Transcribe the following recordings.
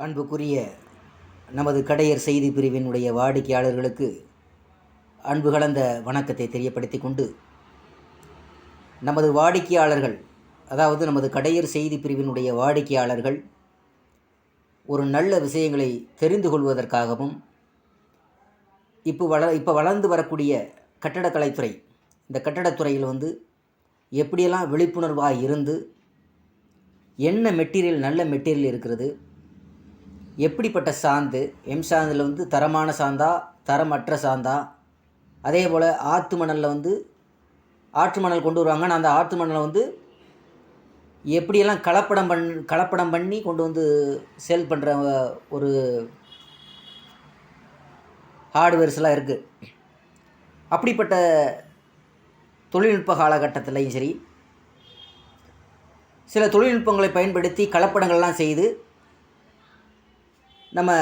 அன்புக்குரிய நமது கடையர் செய்தி பிரிவினுடைய வாடிக்கையாளர்களுக்கு அன்பு கலந்த வணக்கத்தை தெரியப்படுத்தி கொண்டு, நமது வாடிக்கையாளர்கள், அதாவது நமது கடையர் செய்தி பிரிவினுடைய வாடிக்கையாளர்கள் ஒரு நல்ல விஷயங்களை தெரிந்து கொள்வதற்காகவும், இப்போ வளர்ந்து வரக்கூடிய கட்டடக்கலைத்துறை, இந்த கட்டடத்துறையில் எப்படியெல்லாம் விழிப்புணர்வாக இருந்து என்ன மெட்டீரியல், நல்ல மெட்டீரியல் இருக்கிறது, எப்படிப்பட்ட சாந்து, சாந்தில் தரமான சாந்தா, தரமற்ற சாந்தா, அதே போல் ஆற்று மணலில் ஆற்று மணல் கொண்டு வருவாங்க. நான் அந்த ஆற்று மணலை எப்படியெல்லாம் கலப்படம் பண்ணி கொண்டு சேல் பண்ணுற ஒரு ஹார்ட்வேர்ஸ்லாம் இருக்குது. அப்படிப்பட்ட தொழில்நுட்ப காலகட்டத்திலையும் சரி, சில தொழில்நுட்பங்களை பயன்படுத்தி கலப்படங்கள்லாம் செய்து நம்ம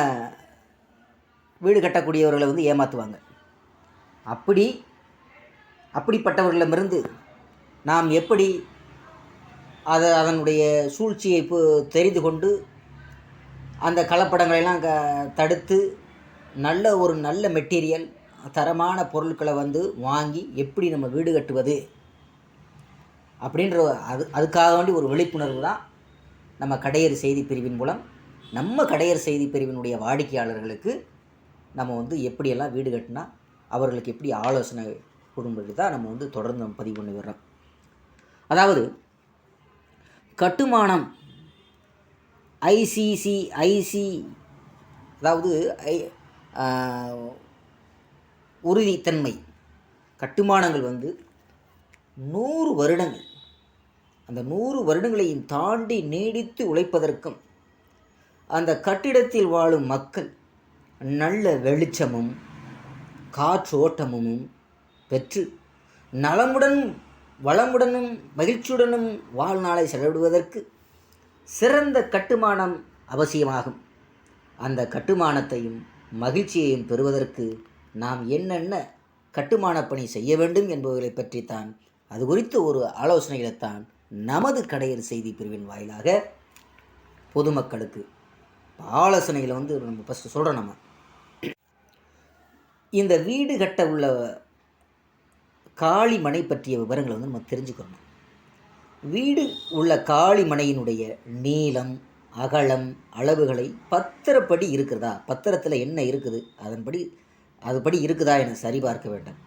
வீடு கட்டக்கூடியவர்களை ஏமாற்றுவாங்க. அப்படிப்பட்டவர்களிடமிருந்து நாம் எப்படி அதனுடைய சூழ்ச்சியை தெரிந்து கொண்டு அந்த கலப்படங்களெல்லாம் தடுத்து நல்ல மெட்டீரியல், தரமான பொருட்களை வாங்கி எப்படி நம்ம வீடு கட்டுவது அப்படின்ற அதுக்காக வேண்டி ஒரு விழிப்புணர்வு தான் நம்ம கடையர் செய்தி பிரிவின் மூலம் நம்ம கடையர் செய்தி பிரிவினுடைய வாடிக்கையாளர்களுக்கு நம்ம எப்படியெல்லாம் வீடு கட்டினா அவர்களுக்கு எப்படி ஆலோசனை கொடுப்பது தான் நம்ம தொடர்ந்து நம்ம பதிவு பண்ணி வர்றோம். அதாவது கட்டுமானம் ஐசி, அதாவது உறுதித்தன்மை கட்டுமானங்கள் 100 வருடங்கள், அந்த 100 வருடங்களையும் தாண்டி நீடித்து உழைப்பதற்கும், அந்த கட்டிடத்தில் வாழும் மக்கள் நல்ல வெளிச்சமும் காற்றோட்டமும் பெற்று நலமுடனும் வளமுடனும் மகிழ்ச்சியுடனும் வாழ்நாளை செலவிடுவதற்கு சிறந்த கட்டுமானம் அவசியமாகும். அந்த கட்டுமானத்தையும் மகிழ்ச்சியையும் பெறுவதற்கு நாம் என்னென்ன கட்டுமான பணி செய்ய வேண்டும் என்பவர்களை பற்றித்தான், அது குறித்த ஒரு ஆலோசனைகளைத்தான் நமது கடையர் செய்தி பிரிவின் வாயிலாக பொதுமக்களுக்கு ஆலோசனைகளை நம்ம ஃபஸ்ட்டு சொல்கிறோம். நம்ம இந்த வீடு கட்ட உள்ள காலி மனை பற்றிய விவரங்களை நம்ம தெரிஞ்சுக்கணும். வீடு உள்ள காலி மனையினுடைய நீளம், அகலம், அளவுகளை பத்திரப்படி இருக்கிறதா, பத்திரத்தில் என்ன இருக்குது அதுபடி இருக்குதா என சரிபார்க்க வேண்டும்.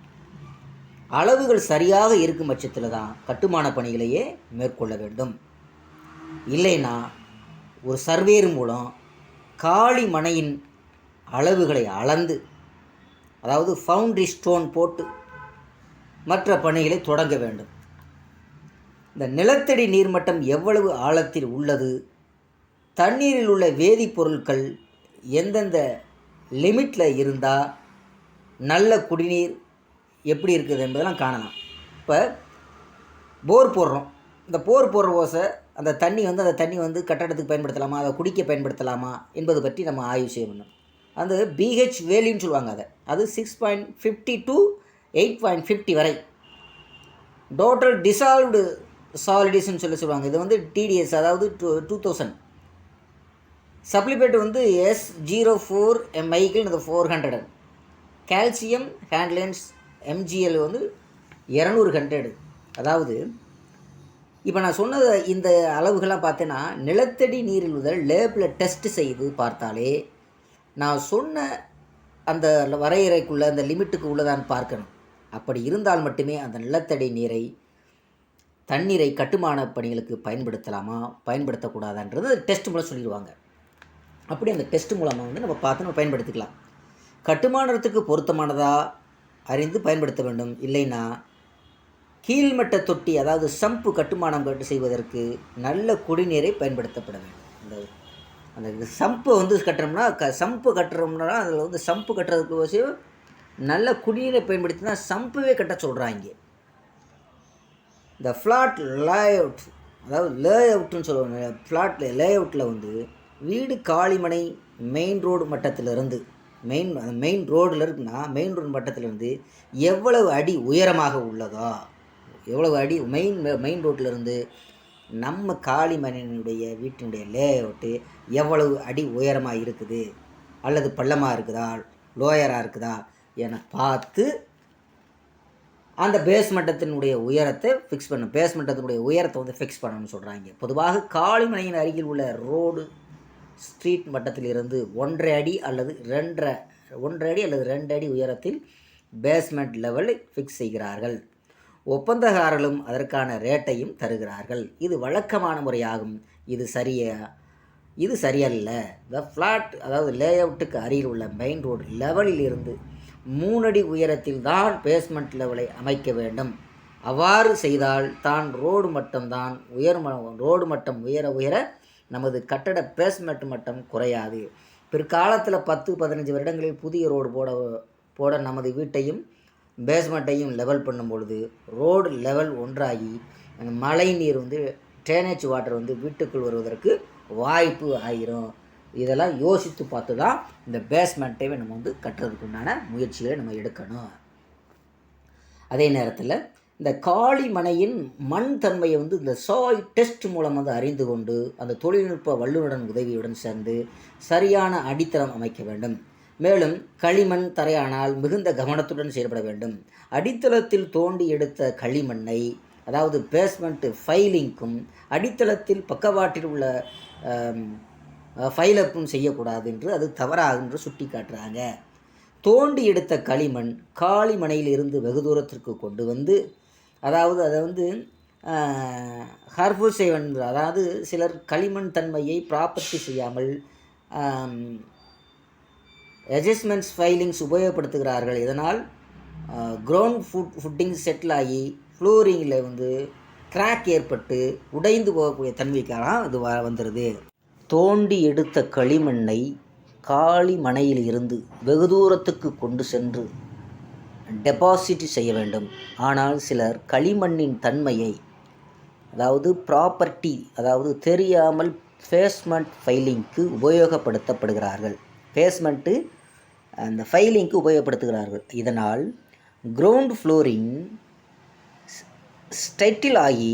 அளவுகள் சரியாக இருக்கும் பட்சத்தில் தான் கட்டுமான பணிகளையே மேற்கொள்ள வேண்டும். இல்லைன்னா ஒரு சர்வேர் மூலம் காலி மனையின் அளவுகளை அளந்து, அதாவது ஃபவுண்டரி ஸ்டோன் போட்டு மற்ற பணிகளை தொடங்க வேண்டும். இந்த நிலத்தடி நீர்மட்டம் எவ்வளவு ஆழத்தில் உள்ளது, தண்ணீரில் உள்ள வேதிப்பொருட்கள் எந்தெந்த லிமிட்டில் இருந்தால் நல்ல குடிநீர் எப்படி இருக்குது என்பதெல்லாம் காணலாம். இப்போ போர் போடுறோம், இந்த போர் போடுற ஓசை அந்த தண்ணி கட்டடத்துக்கு பயன்படுத்தலாமா, அதை குடிக்க பயன்படுத்தலாமா என்பது பற்றி நம்ம ஆய்வு செய்ய வேண்டும். அந்த பிஹெச் வேல்யூன்னு சொல்லுவாங்க. அது 6.50 to 8.50 வரை. டோட்டல் டிசால்வ்டு சாலிடிஸ்ன்னு சொல்லுவாங்க. இது டிடிஎஸ், அதாவது 2000. சப்ளிமேட் S04 மைக்கிள் 400. கால்சியம் ஹேண்ட்லன்ஸ் MgL 200. அதாவது இப்போ நான் சொன்ன இந்த அளவுகள்லாம் பார்த்தேன்னா நிலத்தடி நீரில் லேபில் டெஸ்ட் செய்து பார்த்தாலே நான் சொன்ன அந்த வரையறைக்குள்ளே, அந்த லிமிட்டுக்கு உள்ளதான்னு பார்க்கணும். அப்படி இருந்தால் மட்டுமே அந்த நிலத்தடி தண்ணீரை கட்டுமான பணிகளுக்கு பயன்படுத்தலாமா பயன்படுத்தக்கூடாதான்றது டெஸ்ட் மூலம் சொல்லிடுவாங்க. அப்படி அந்த டெஸ்ட் மூலமாக நம்ம பார்த்து நம்ம பயன்படுத்திக்கலாம். கட்டுமானத்துக்கு பொருத்தமானதாக அறிந்து பயன்படுத்த வேண்டும். இல்லைன்னா கீழ்மட்ட தொட்டி, அதாவது சம்பு கட்டுமானம் செய்வதற்கு நல்ல குடிநீரை பயன்படுத்தப்பட வேண்டும். அந்த சம்பு கட்டுறோம்னா சம்பு கட்டுறோம்னா அதில் சம்பு கட்டுறதுக்கு விஷயம் நல்ல குடிநீரை பயன்படுத்தி தான் சம்புவே கட்ட சொல்கிறாங்க. இந்த ஃப்ளாட் லேஅவுட், அதாவது லேஅவுட்டுன்னு சொல்லுவாங்க. ஃப்ளாட் லேஅவுட்டில் வீடு காலிமனை மெயின் ரோடு மட்டத்திலிருந்து, மெயின் ரோடில் இருக்குன்னா மெயின் ரோடு மட்டத்திலிருந்து எவ்வளவு அடி உயரமாக உள்ளதோ, எவ்வளவு அடி மெயின் ரோட்டிலிருந்து நம்ம காளி மனையினுடைய வீட்டினுடைய லேஅவுட்டு எவ்வளவு அடி உயரமாக இருக்குது, அல்லது பள்ளமாக இருக்குதா, லோயராக இருக்குதா என பார்த்து அந்த பேஸ்மட்டத்தினுடைய உயரத்தை ஃபிக்ஸ் பண்ணணும். பேஸ்மட்டத்தினுடைய உயரத்தை வந்து ஃபிக்ஸ் பண்ணணும்னு சொல்கிறாங்க. பொதுவாக காளிமனையின் அருகில் உள்ள ரோடு ஸ்ட்ரீட் மட்டத்திலிருந்து 1.5 அடி அல்லது 2 அடி உயரத்தில் பேஸ்மெண்ட் லெவலை ஃபிக்ஸ் செய்கிறார்கள். ஒப்பந்தக்காரர்களும் அதற்கான ரேட்டையும் தருகிறார்கள். இது வழக்கமான முறையாகும். இது சரியல்ல. த ஃப்ளாட், அதாவது லேஅவுட்டுக்கு அருகில் உள்ள மெயின் ரோடு லெவலில் இருந்து 3 அடி உயரத்தில் தான் பேஸ்மெண்ட் லெவலை அமைக்க வேண்டும். அவ்வாறு செய்தால் தான் ரோடு மட்டம் உயர நமது கட்டட பேஸ்மெண்ட் மட்டம் குறையாது. பிற்காலத்தில் 10-15 வருடங்களில் புதிய ரோடு போட நமது வீட்டையும் பேஸ்மெண்ட்டையும் லெவல் பண்ணும் பொழுது ரோடு லெவல் ஒன்றாகி அந்த மழை நீர் வந்து ட்ரைனேஜ் வாட்டர் வந்து வீட்டுக்குள் வருவதற்கு வாய்ப்பு ஆகிரும். இதெல்லாம் யோசித்து பார்த்து தான் இந்த பேஸ்மெண்ட்டை நம்ம வந்து கட்டுறதுக்கு உண்டான முயற்சிகளை நம்ம எடுக்கணும். அதே நேரத்தில் இந்த காளிமனையின் மண் தன்மையை வந்து இந்த சாயில் டெஸ்ட் மூலம் வந்து அறிந்து கொண்டு அந்த தொழில்நுட்ப வல்லுநருடன் உதவியுடன் சேர்ந்து சரியான அடித்தளம் அமைக்க வேண்டும். மேலும் களிமண் தரையானால் மிகுந்த கவனத்துடன் செயல்பட வேண்டும். அடித்தளத்தில் தோண்டி எடுத்த களிமண்ணை, அதாவது பேஸ்மெண்ட் ஃபைலிங்க்கும் அடித்தளத்தில் பக்கவாட்டில் உள்ள ஃபைலப்பும் செய்யக்கூடாது என்று, அது தவறாகும் என்று சுட்டி காட்டுறாங்க. தோண்டி எடுத்த களிமண் காளிமனையில் இருந்து வெகு தூரத்திற்கு கொண்டு வந்து, அதாவது அதை வந்து ஹர்ஃபுல் செய்வன், அதாவது சிலர் களிமண் தன்மையை ப்ராப்பர்ட்டி செய்யாமல் அட்ஜஸ்ட்மெண்ட்ஸ் ஃபைலிங்ஸ் உபயோகப்படுத்துகிறார்கள். இதனால் கிரவுண்ட் ஃபுட்டிங் செட்டில் ஆகி ஃப்ளோரிங்கில் வந்து கிராக் ஏற்பட்டு உடைந்து போகக்கூடிய தன்மைக்காக இது வந்துடுது. தோண்டி எடுத்த களிமண்ணை காளிமனையில் இருந்து வெகு தூரத்துக்கு கொண்டு சென்று டெபாசிட் செய்ய வேண்டும். ஆனால் சிலர் களிமண்ணின் தன்மையை, அதாவது ப்ராப்பர்ட்டி, அதாவது தெரியாமல் பேஸ்மெண்ட் ஃபைலிங்க்கு உபயோகப்படுத்துகிறார்கள். அந்த ஃபைலிங்க்கு உபயோகப்படுத்துகிறார்கள். இதனால் கிரவுண்ட் ஃப்ளோரிங் ஸ்டைட்டில் ஆகி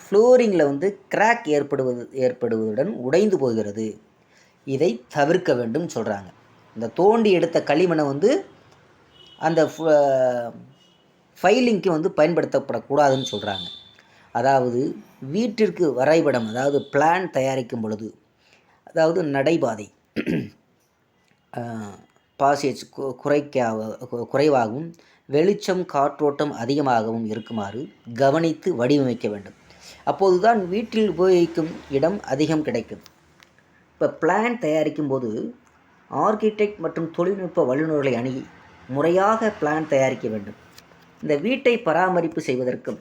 ஃப்ளோரிங்கில் வந்து கிராக் ஏற்படுவதுடன் உடைந்து போகிறது. இதை தவிர்க்க வேண்டும் சொல்கிறாங்க. இந்த தோண்டி எடுத்த களிமண்ணை வந்து அந்த ஃபைலிங்க்கு வந்து பயன்படுத்தப்படக்கூடாதுன்னு சொல்கிறாங்க. அதாவது வீட்டிற்கு வரைபடம், அதாவது பிளான் தயாரிக்கும் பொழுது, அதாவது நடைபாதை பாசேஜ் குறைவாகவும் வெளிச்சம் காற்றோட்டம் அதிகமாகவும் இருக்குமாறு கவனித்து வடிவமைக்க வேண்டும். அப்போது தான் வீட்டில் உபயோகிக்கும் இடம் அதிகம் கிடைக்கும். இப்போ பிளான் தயாரிக்கும் போது ஆர்கிடெக்ட் மற்றும் தொழில்நுட்ப வல்லுநர்களை அணுகி முறையாக பிளான் தயாரிக்க வேண்டும். இந்த வீட்டை பராமரிப்பு செய்வதற்கும்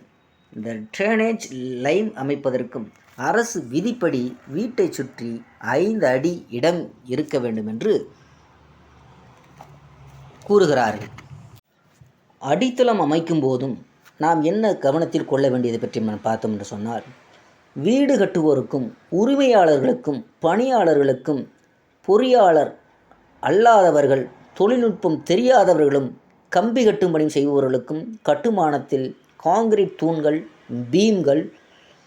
இந்த ட்ரைனேஜ் லைன் அமைப்பதற்கும் அரசு விதிப்படி வீட்டை சுற்றி 5 அடி இடம் இருக்க வேண்டும் என்று கூறுகிறார்கள். அடித்தளம் அமைக்கும் போதும் நாம் என்ன கவனத்தில் கொள்ள வேண்டியதை பற்றி நாம் பார்த்தோம் என்று சொன்னால், வீடு கட்டுவோருக்கும் உரிமையாளர்களுக்கும் பணியாளர்களுக்கும் பொறியாளர் அல்லாதவர்கள், தொழில்நுட்பம் தெரியாதவர்களும், கம்பி கட்டும் பணி செய்பவர்களுக்கும் கட்டுமானத்தில் காங்கிரீட் தூண்கள், பீம்கள்,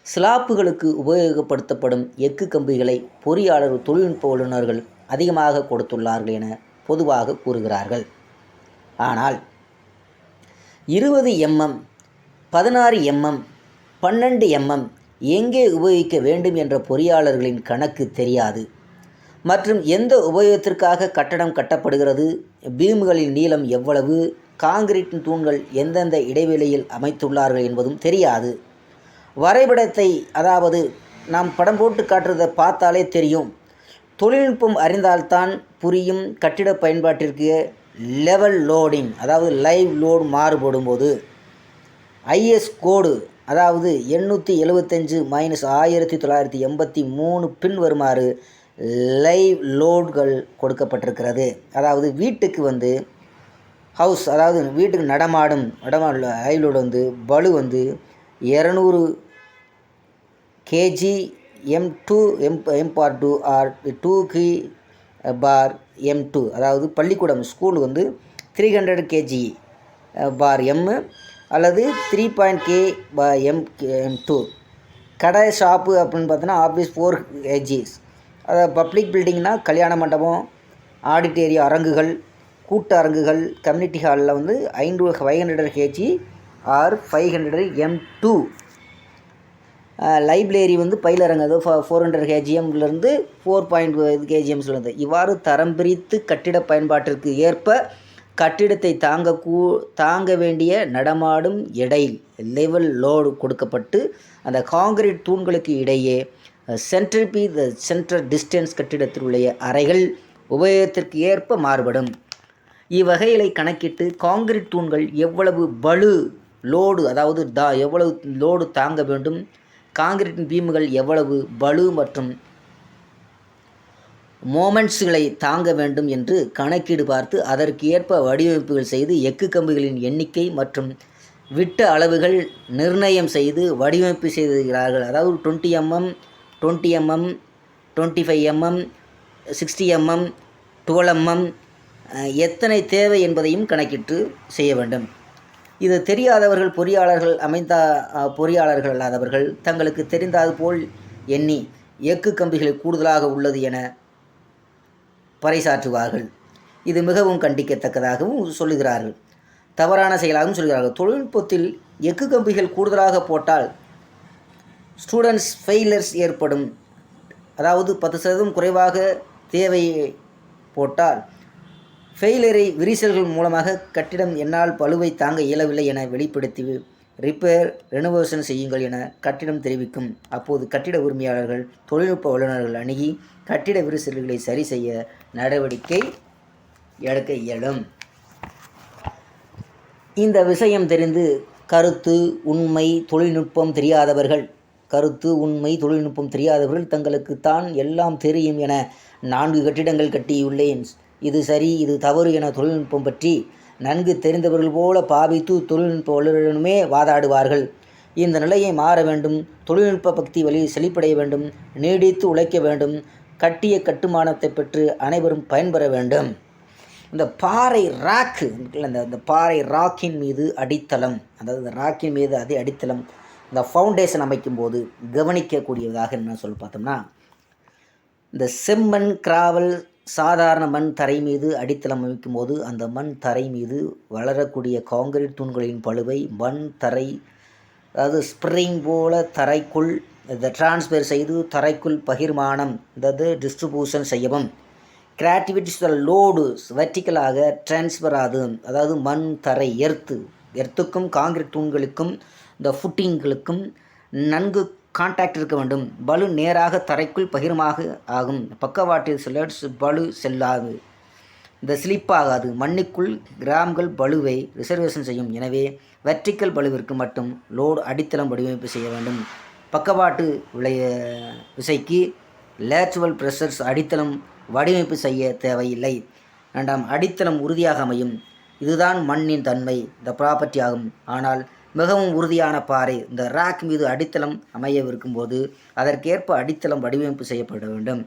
ஸ்லாப்புகளுக்கு உபயோகப்படுத்தப்படும் எஃகு கம்பிகளை பொறியாளர் தொழில்நுட்ப வல்லுநர்கள் அதிகமாக கொடுத்துள்ளார்கள் என பொதுவாக கூறுகிறார்கள். ஆனால் 20 mm, 16 mm, 12 mm எங்கே உபயோகிக்க வேண்டும் என்ற பொறியாளர்களின் கணக்கு தெரியாது. மற்றும் எந்த உபயோகத்திற்காக கட்டடம் கட்டப்படுகிறது, பீம்களின் நீளம் எவ்வளவு, காங்கிரீட் தூண்கள் எந்தெந்த இடைவெளியில் அமைத்துள்ளார்கள் என்பதும் தெரியாது. வரைபடத்தை, அதாவது நாம் படம் போட்டு காட்டுறதை பார்த்தாலே தெரியும். தொழில்நுட்பம் அறிந்தால்தான் புரியும். கட்டிட பயன்பாட்டிற்கு லெவல் லோடிங், அதாவது லைவ் லோடு மாறுபடும் போது ஐஎஸ் கோடு, அதாவது 875-1983 பின் வருமாறு லைவ் லோடுகள் கொடுக்கப்பட்டிருக்கிறது. அதாவது வீட்டுக்கு வந்து ஹவுஸ், அதாவது வீட்டுக்கு நடமாடும் லைவ் லோடு வந்து பளு வந்து 200 kg M2 M/2 R 2 kg/M2. அதாவது பள்ளிக்கூடம் ஸ்கூல் வந்து 300 kg/M அல்லது 3.k/M2. கடை ஷாப்பு அப்படின்னு பார்த்தோன்னா ஆஃபீஸ் 4 kgs. அதாவது பப்ளிக் பில்டிங்னால் கல்யாண மண்டபம், ஆடிட்டோரியம், அரங்குகள், கூட்ட அரங்குகள், கம்யூனிட்டி ஹாலில் வந்து 500 kg ஆர் 500 m2. லைப்ரரி வந்து பயிலரங்கு, அது 400 kgmலேருந்து 4.5 kgm சொல்லுது. இவ்வாறு தரம் பிரித்து கட்டிட பயன்பாட்டிற்கு ஏற்ப கட்டிடத்தை தாங்க வேண்டிய நடமாடும் எடை லெவல் லோடு கொடுக்கப்பட்டு அந்த காங்கிரீட் தூண்களுக்கு இடையே சென்டர் டிஸ்டன்ஸ் கட்டிடத்தில் உள்ள அறைகள் உபயோகத்திற்கு ஏற்ப மாறுபடும். இவ்வகைகளை கணக்கிட்டு காங்கிரீட் தூண்கள் எவ்வளவு பளு லோடு, அதாவது எவ்வளவு லோடு தாங்க வேண்டும், காங்கிரீட்டின் பீமுகள் எவ்வளவு பளு மற்றும் மோமெண்ட்ஸ்களை தாங்க வேண்டும் என்று கணக்கீடு பார்த்து அதற்கு ஏற்ப வடிவமைப்புகள் செய்து எஃகு கம்பிகளின் எண்ணிக்கை மற்றும் விட்ட அளவுகள் நிர்ணயம் செய்து வடிவமைப்பு செய்திருக்கிறார்கள். அதாவது 20 mm, 20 mm, 25 mm, 60 mm, 12 mm எத்தனை தேவை என்பதையும் கணக்கிட்டு செய்ய வேண்டும். இது தெரியாதவர்கள் பொறியாளர்கள் அல்லாதவர்கள் தங்களுக்கு தெரிந்தாது போல் எண்ணி எஃகு கம்பிகள் கூடுதலாக உள்ளது என பறைசாற்றுவார்கள். இது மிகவும் கண்டிக்கத்தக்கதாகவும் சொல்லுகிறார்கள், தவறான செயலாகவும் சொல்கிறார்கள். தொழில்நுட்பத்தில் எஃகு கம்பிகள் கூடுதலாக போட்டால் ஸ்டூடெண்ட்ஸ் ஃபெயிலர்ஸ் ஏற்படும். அதாவது 10% குறைவாக தேவையை போட்டால் ஃபெயிலரை விரிசல்கள் மூலமாக கட்டிடம் என்னால் பளுவை தாங்க இயலவில்லை என வெளிப்படுத்தி ரிப்பேர் ரெனோவேஷன் செய்யுங்கள் என கட்டிடம் தெரிவிக்கும். அப்போது கட்டிட உரிமையாளர்கள் தொழில்நுட்ப வல்லுநர்கள் அணுகி கட்டிட விரிசல்களை சரி செய்ய நடவடிக்கை எடுக்க இயலும். இந்த விஷயம் தெரிந்து கருத்து உண்மை தொழில்நுட்பம் தெரியாதவர்கள் தங்களுக்கு தான் எல்லாம் தெரியும் என 4 கட்டிடங்கள் கட்டியுள்ளேன், இது சரி இது தவறு என தொழில்நுட்பம் பற்றி நன்கு தெரிந்தவர்கள் போல பாவித்து தொழில்நுட்ப வல்லுநருடனுமே வாதாடுவார்கள். இந்த நிலையை மாற வேண்டும். தொழில்நுட்ப பக்தி வழி செழிப்படைய வேண்டும். நீடித்து உழைக்க வேண்டும். கட்டிய கட்டுமானத்தை பெற்று அனைவரும் பயன்பெற வேண்டும். இந்த பாறை ராக்கு இந்த பாறை ராக்கின் மீது அடித்தளம், அதாவது இந்த ராக்கின் மீது அடித்தளம், இந்த ஃபவுண்டேஷன் அமைக்கும் போது கவனிக்கக்கூடியதாக என்ன சொல்லி பார்த்தோம்னா, இந்த செம்மண் கிராவல் சாதாரண மண் தரை மீது அடித்தளம் அமைக்கும் போது அந்த மண் தரை மீது வளரக்கூடிய காங்கிரீட் தூண்களின் பளுவை மண் தரை, அதாவது ஸ்ப்ரிங் போல தரைக்குள் இதை டிரான்ஸ்ஃபர் செய்து தரைக்குள் பகிர்மானம், அதாவது டிஸ்ட்ரிபியூஷன் செய்யவும். கிராட்டிவிட்டிஸ் லோடு வெர்டிக்கலாக டிரான்ஸ்ஃபர் ஆகும். அதாவது மண் தரை எர்த்துக்கும் காங்கிரீட் தூண்களுக்கும் இந்த ஃபுட்டிங்களுக்கும் நன்கு கான்டாக்ட் இருக்க வேண்டும். பலு நேராக தரைக்குள் பகிர்மாக ஆகும். பக்கவாட்டில் சிலர்ஸ் பலு செல்லாது, இந்த ஸ்லிப்பாகாது. மண்ணுக்குள் கிராம்கள் பலுவை ரிசர்வேஷன் செய்யும். எனவே வெர்டிக்கல் பலுவிற்கு மட்டும் லோடு அடித்தளம் வடிவமைப்பு செய்ய வேண்டும். பக்கவாட்டு விசைக்கு லேட்ரல் ப்ரெஷர்ஸ் அடித்தளம் வடிவமைப்பு செய்ய தேவையில்லை. 2ஆம், அடித்தளம் உறுதியாக அமையும். இதுதான் மண்ணின் தன்மை, இந்த ப்ராப்பர்ட்டி ஆகும். ஆனால் மிகவும் உறுதியான பாறை இந்த ராக் மீது அடித்தளம் அமையவிருக்கும்போது அதற்கேற்ப அடித்தளம் வடிவமைப்பு செய்யப்பட வேண்டும்.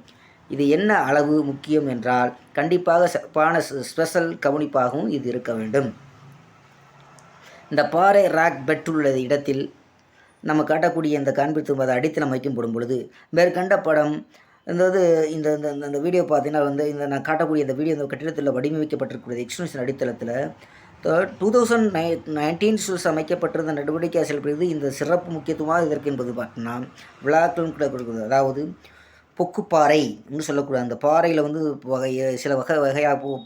இது என்ன அளவு முக்கியம் என்றால் கண்டிப்பாக சிறப்பான ஸ்பெஷல் கவனிப்பாகவும் இது இருக்க வேண்டும். இந்த பாறை ராக் பெற்றுள்ள இடத்தில் நம்ம காட்டக்கூடிய இந்த காண்பித்து அடித்தளம் வைக்கப்படும் பொழுது மேற்கண்ட படம் இந்த வீடியோ பார்த்தீங்கன்னா இந்த நான் காட்டக்கூடிய இந்த வீடியோ இந்த கட்டிடத்தில் வடிவமைக்கப்பட்டிருக்கிறது எக்ஸ்டென்ஷன் அடித்தளத்தில் 2019 அமைக்கப்பட்டிருந்த நடவடிக்கை செயல்படுகிறது. இந்த சிறப்பு முக்கியத்துவமாக இதற்கு என்பது பார்த்தோம்னா விழாக்களும் கொடுக்குறது. அதாவது பொக்குப்பாறை என்று சொல்லக்கூடாது. அந்த பாறையில் சில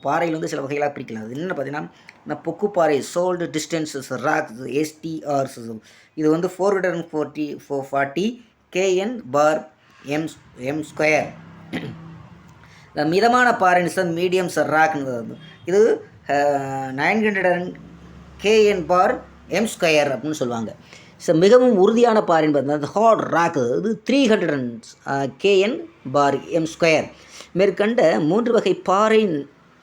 பாறையில் சில வகைகளாக பிரிக்கலாம். அது என்னென்னு பார்த்தீங்கன்னா இந்த பொக்குப்பாறை சோல்டு டிஸ்டன்ஸஸ் ராக்ஸ் STRs. இது 440 kN/m². இந்த மிதமான பாறை மீடியம் ராக்னு இது 900 kN/m² அப்படின்னு சொல்லுவாங்க. ஸோ மிகவும் உறுதியான பாறைன்னு பார்த்தீங்கன்னா ஹார்ட் ராக் இது 300 kN/m². மேற்கண்ட 3 வகை பாறை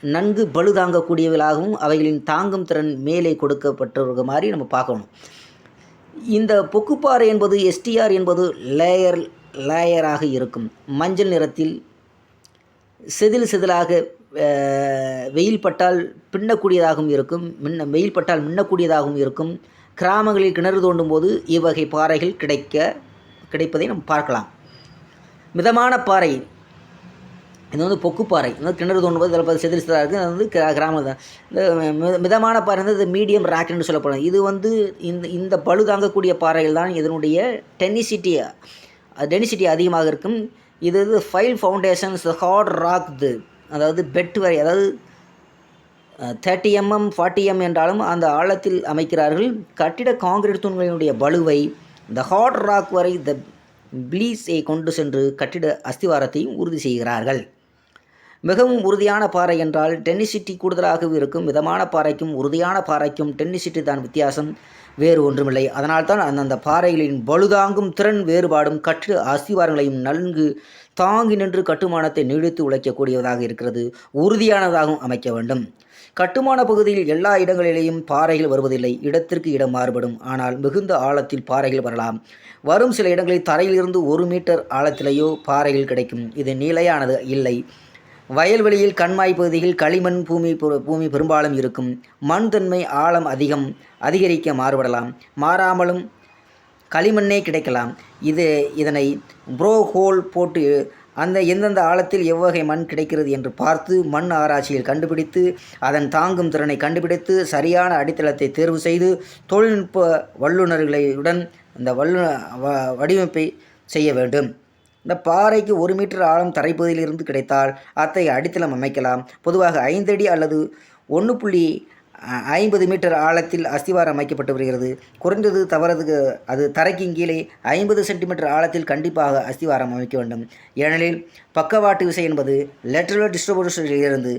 நன்கு பளு தாங்கக்கூடியவர்களாகவும் அவைகளின் தாங்கும் திறன் மேலே கொடுக்கப்பட்டிருக்க மாதிரி நம்ம பார்க்கணும். இந்த பொக்குப்பாறை என்பது STR என்பது லேயராக இருக்கும். மஞ்சள் நிறத்தில் செதிலாக வெயில் பட்டால் பின்னக்கூடியதாகவும் இருக்கும், வெயில் பட்டால் மின்னக்கூடியதாகவும் இருக்கும். கிராமங்களில் கிணறு தோண்டும் போது இவ்வகை பாறைகள் கிடைப்பதை நம்ம பார்க்கலாம். மிதமான பாறை, இது வந்து பொக்குப்பாறை, கிணறு தோண்டும்போது இதில் செதில் செதிலாக இருக்குது. அது வந்து கிராமம் தான். இந்த மிதமான பாறை வந்து மீடியம் ராக்னு சொல்லப்படும். இது வந்து இந்த பளு தாங்கக்கூடிய பாறைகள் தான் இதனுடைய டெனிசிட்டி அதிகமாக இருக்கும். இது ஃபைல் ஃபவுண்டேஷன்ஸ் ஹார்ட் ராக், அதாவது பெட் வரை, அதாவது 30 mm 40 mm என்றாலும் அந்த ஆழத்தில் அமைக்கிறார்கள். கட்டிட காங்கிரீட் தூண்களினுடைய பளுவை இந்த ஹார்ட் ராக் வரை இந்த ப்ளீஸை கொண்டு சென்று கட்டிட அஸ்திவாரத்தையும் உறுதி செய்கிறார்கள். மிகவும் உறுதியான பாறை என்றால் டென்னிசிட்டி கூடுதலாக இருக்கும். மிதமான பாறைக்கும் உறுதியான பாறைக்கும் டென்னிசிட்டி தான் வித்தியாசம், வேறு ஒன்றுமில்லை. அதனால்தான் அந்தந்த பாறைகளின் பழுதாங்கும் திறன் வேறுபாடும் கட்டிட அஸ்திவாரங்களையும் நன்கு தாங்கி நின்று கட்டுமானத்தை நீடித்து உழைக்கக்கூடியதாக இருக்கிறது. உறுதியானதாகவும் அமைக்க வேண்டும். கட்டுமான பகுதியில் எல்லா இடங்களிலேயும் பாறைகள் வருவதில்லை. இடத்திற்கு இடம் மாறுபடும். ஆனால் மிகுந்த ஆழத்தில் பாறைகள் வரலாம். வரும் சில இடங்களில் தரையிலிருந்து 1 மீட்டர் ஆழத்திலேயோ பாறைகள் கிடைக்கும். இது நிலையானது இல்லை. வயல்வெளியில் கண்மாய் பகுதியில் களிமண் பூமி பெரும்பாலும் இருக்கும். மண் தன்மை ஆழம் அதிகரிக்க மாறுபடலாம். மாறாமலும் களிமண்ணே கிடைக்கலாம். இதனை ப்ரோ ஹோல் போட்டு எந்தெந்த ஆழத்தில் எவ்வகை மண் கிடைக்கிறது என்று பார்த்து மண் ஆராய்ச்சியில் கண்டுபிடித்து அதன் தாங்கும் திறனை கண்டுபிடித்து சரியான அடித்தளத்தை தேர்வு செய்து தொழில்நுட்ப வல்லுநர்களுடன் இந்த வடிவமைப்பை செய்ய வேண்டும். இந்த பாறைக்கு 1 மீட்டர் ஆழம் தரைப்பகுதியிலிருந்து கிடைத்தால் அத்தகைய அடித்தளம் அமைக்கலாம். பொதுவாக 5 அடி அல்லது 1.50 மீட்டர் ஆழத்தில் அஸ்திவாரம் அமைக்கப்பட்டு வருகிறது. குறைந்தது அது தரைக்கு கீழே 50 சென்டிமீட்டர் ஆழத்தில் கண்டிப்பாக அஸ்திவாரம் அமைக்க வேண்டும். ஏனெனில் பக்கவாட்டு விசை என்பது லேட்டரல் டிஸ்ட்ரிபியூஷனிலிருந்து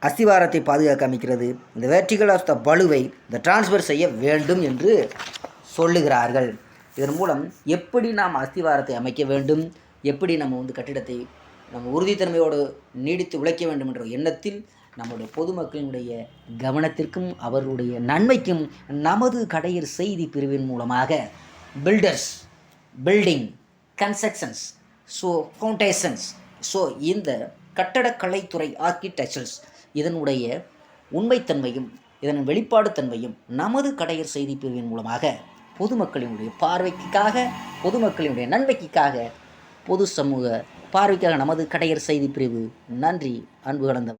அஸ்திவாரத்தை பாதுகாக்க அமைக்கிறது. இந்த வெர்டிகல் ஆஃப் த பளுவை இந்த டிரான்ஸ்ஃபர் செய்ய வேண்டும் என்று சொல்லுகிறார்கள். இதன் மூலம் எப்படி நாம் அஸ்திவாரத்தை அமைக்க வேண்டும், எப்படி நம்ம கட்டிடத்தை நம்ம உறுதித்தன்மையோடு நீடித்து உழைக்க வேண்டும் என்ற எண்ணத்தில் நம்முடைய பொதுமக்களினுடைய கவனத்திற்கும் அவர்களுடைய நன்மைக்கும் நமது கடையர் செய்தி பிரிவின் மூலமாக பில்டிங் கன்ஸ்ட்ரக்ஷன்ஸ் ஃபவுண்டேஷன்ஸ் இந்த கட்டடக்கலைத்துறை ஆர்கிடெக்சர்ஸ் இதனுடைய உண்மைத்தன்மையும் இதன் வெளிப்பாடு தன்மையும் நமது கடையர் செய்தி பிரிவின் மூலமாக பொதுமக்களினுடைய பார்வைக்காக, பொதுமக்களினுடைய நன்மைக்காக, பொது சமூக பார்வைக்காக நமது கடையர் செய்தி பிரிவு. நன்றி அன்பு கலந்த